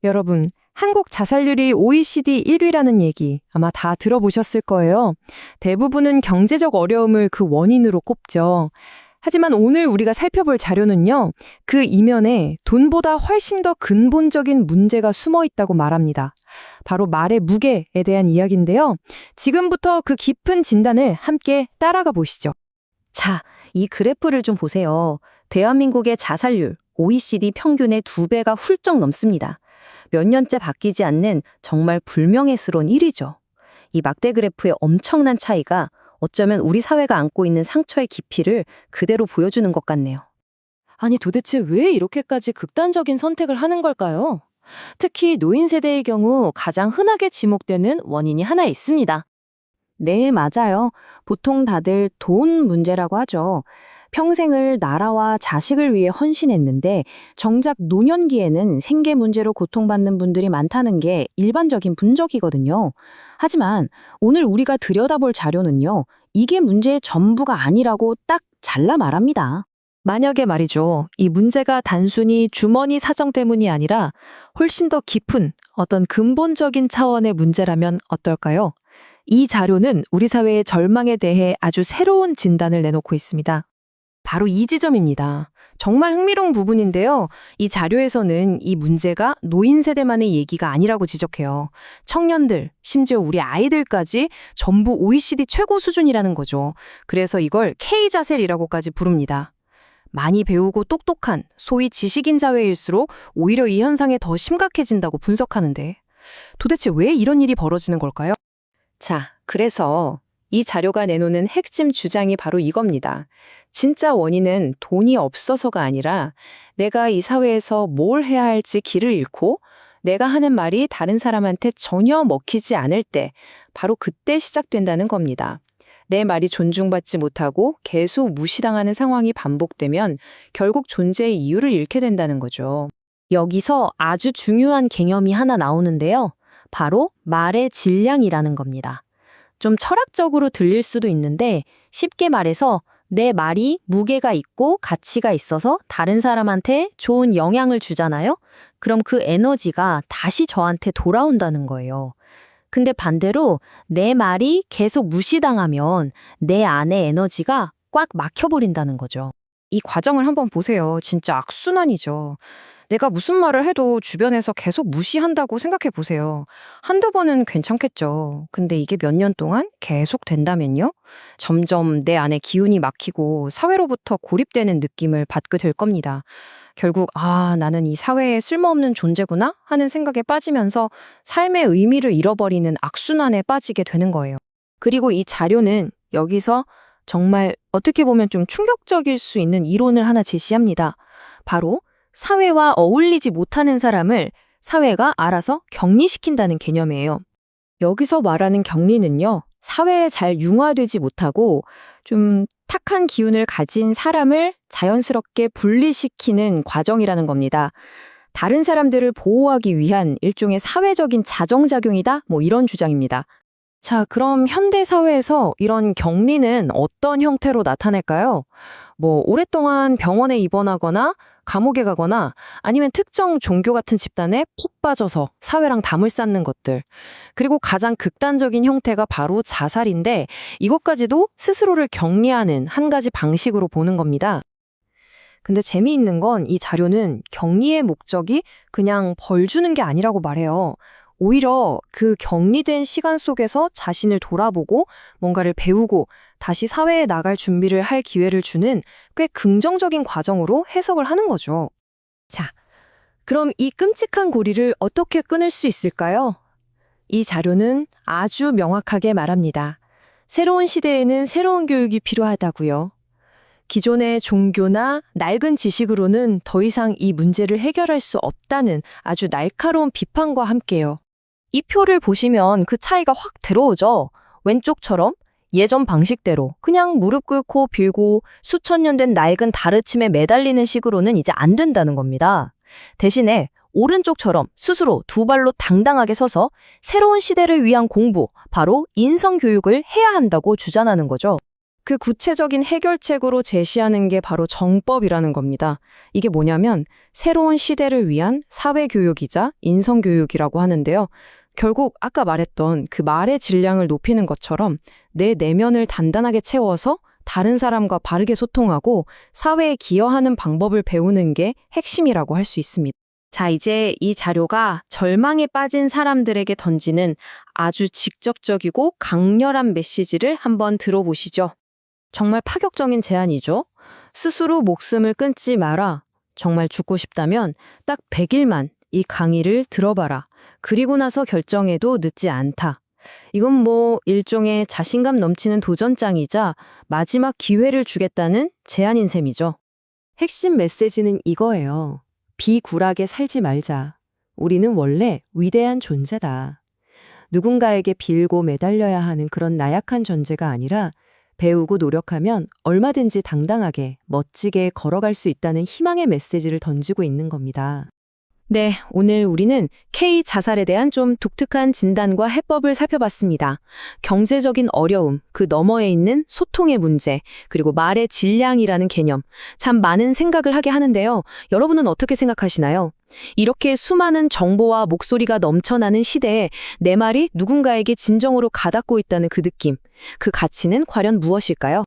여러분, 한국 자살률이 OECD 1위라는 얘기 아마 다 들어보셨을 거예요. 대부분은 경제적 어려움을 그 원인으로 꼽죠. 하지만 오늘 우리가 살펴볼 자료는요, 그 이면에 돈보다 훨씬 더 근본적인 문제가 숨어 있다고 말합니다. 바로 말의 무게에 대한 이야기인데요. 지금부터 그 깊은 진단을 함께 따라가 보시죠. 자, 이 그래프를 좀 보세요. 대한민국의 자살률, OECD 평균의 2배가 훌쩍 넘습니다. 몇 년째 바뀌지 않는 정말 불명예스러운 일이죠. 이 막대 그래프의 엄청난 차이가 어쩌면 우리 사회가 안고 있는 상처의 깊이를 그대로 보여주는 것 같네요. 아니 도대체 왜 이렇게까지 극단적인 선택을 하는 걸까요? 특히 노인 세대의 경우 가장 흔하게 지목되는 원인이 하나 있습니다. 네, 맞아요. 보통 다들 돈 문제라고 하죠. 평생을 나라와 자식을 위해 헌신했는데 정작 노년기에는 생계 문제로 고통받는 분들이 많다는 게 일반적인 분석이거든요. 하지만 오늘 우리가 들여다볼 자료는요. 이게 문제의 전부가 아니라고 딱 잘라 말합니다. 만약에 말이죠, 이 문제가 단순히 주머니 사정 때문이 아니라 훨씬 더 깊은 어떤 근본적인 차원의 문제라면 어떨까요? 이 자료는 우리 사회의 절망에 대해 아주 새로운 진단을 내놓고 있습니다. 바로 이 지점입니다. 정말 흥미로운 부분인데요. 이 자료에서는 이 문제가 노인 세대만의 얘기가 아니라고 지적해요. 청년들, 심지어 우리 아이들까지 전부 OECD 최고 수준이라는 거죠. 그래서 이걸 K자셀이라고까지 부릅니다. 많이 배우고 똑똑한, 소위 지식인 사회일수록 오히려 이 현상이 더 심각해진다고 분석하는데, 도대체 왜 이런 일이 벌어지는 걸까요? 자, 그래서 이 자료가 내놓는 핵심 주장이 바로 이겁니다. 진짜 원인은 돈이 없어서가 아니라 내가 이 사회에서 뭘 해야 할지 길을 잃고 내가 하는 말이 다른 사람한테 전혀 먹히지 않을 때 바로 그때 시작된다는 겁니다. 내 말이 존중받지 못하고 계속 무시당하는 상황이 반복되면 결국 존재의 이유를 잃게 된다는 거죠. 여기서 아주 중요한 개념이 하나 나오는데요. 바로 말의 질량이라는 겁니다. 좀 철학적으로 들릴 수도 있는데 쉽게 말해서 내 말이 무게가 있고 가치가 있어서 다른 사람한테 좋은 영향을 주잖아요? 그럼 그 에너지가 다시 저한테 돌아온다는 거예요. 근데 반대로 내 말이 계속 무시당하면 내 안의 에너지가 꽉 막혀버린다는 거죠. 이 과정을 한번 보세요. 진짜 악순환이죠. 내가 무슨 말을 해도 주변에서 계속 무시한다고 생각해 보세요. 한두 번은 괜찮겠죠. 근데 이게 몇 년 동안 계속 된다면요? 점점 내 안에 기운이 막히고 사회로부터 고립되는 느낌을 받게 될 겁니다. 결국, 나는 이 사회에 쓸모없는 존재구나 하는 생각에 빠지면서 삶의 의미를 잃어버리는 악순환에 빠지게 되는 거예요. 그리고 이 자료는 여기서 정말 어떻게 보면 좀 충격적일 수 있는 이론을 하나 제시합니다. 바로 사회와 어울리지 못하는 사람을 사회가 알아서 격리시킨다는 개념이에요. 여기서 말하는 격리는요, 사회에 잘 융화되지 못하고 좀 탁한 기운을 가진 사람을 자연스럽게 분리시키는 과정이라는 겁니다. 다른 사람들을 보호하기 위한 일종의 사회적인 자정작용이다? 이런 주장입니다. 자, 그럼 현대 사회에서 이런 격리는 어떤 형태로 나타날까요? 오랫동안 병원에 입원하거나 감옥에 가거나 아니면 특정 종교 같은 집단에 푹 빠져서 사회랑 담을 쌓는 것들. 그리고 가장 극단적인 형태가 바로 자살인데 이것까지도 스스로를 격리하는 한 가지 방식으로 보는 겁니다. 근데 재미있는 건 이 자료는 격리의 목적이 그냥 벌 주는 게 아니라고 말해요. 오히려 그 격리된 시간 속에서 자신을 돌아보고 뭔가를 배우고 다시 사회에 나갈 준비를 할 기회를 주는 꽤 긍정적인 과정으로 해석을 하는 거죠. 자, 그럼 이 끔찍한 고리를 어떻게 끊을 수 있을까요? 이 자료는 아주 명확하게 말합니다. 새로운 시대에는 새로운 교육이 필요하다고요. 기존의 종교나 낡은 지식으로는 더 이상 이 문제를 해결할 수 없다는 아주 날카로운 비판과 함께요. 이 표를 보시면 그 차이가 확 들어오죠. 왼쪽처럼 예전 방식대로 그냥 무릎 꿇고 빌고 수천 년 된 낡은 다르침에 매달리는 식으로는 이제 안 된다는 겁니다. 대신에 오른쪽처럼 스스로 두 발로 당당하게 서서 새로운 시대를 위한 공부, 바로 인성교육을 해야 한다고 주장하는 거죠. 그 구체적인 해결책으로 제시하는 게 바로 정법이라는 겁니다. 이게 뭐냐면 새로운 시대를 위한 사회교육이자 인성교육이라고 하는데요. 결국 아까 말했던 그 말의 질량을 높이는 것처럼 내 내면을 단단하게 채워서 다른 사람과 바르게 소통하고 사회에 기여하는 방법을 배우는 게 핵심이라고 할 수 있습니다. 자, 이제 이 자료가 절망에 빠진 사람들에게 던지는 아주 직접적이고 강렬한 메시지를 한번 들어보시죠. 정말 파격적인 제안이죠. 스스로 목숨을 끊지 마라. 정말 죽고 싶다면 딱 100일만 이 강의를 들어봐라. 그리고 나서 결정해도 늦지 않다. 이건 뭐 일종의 자신감 넘치는 도전장이자 마지막 기회를 주겠다는 제안인 셈이죠. 핵심 메시지는 이거예요. 비굴하게 살지 말자. 우리는 원래 위대한 존재다. 누군가에게 빌고 매달려야 하는 그런 나약한 존재가 아니라 배우고 노력하면 얼마든지 당당하게 멋지게 걸어갈 수 있다는 희망의 메시지를 던지고 있는 겁니다. 네, 오늘 우리는 K 자살에 대한 좀 독특한 진단과 해법을 살펴봤습니다. 경제적인 어려움, 그 너머에 있는 소통의 문제, 그리고 말의 질량이라는 개념, 참 많은 생각을 하게 하는데요. 여러분은 어떻게 생각하시나요? 이렇게 수많은 정보와 목소리가 넘쳐나는 시대에 내 말이 누군가에게 진정으로 가닿고 있다는 그 느낌, 그 가치는 과연 무엇일까요?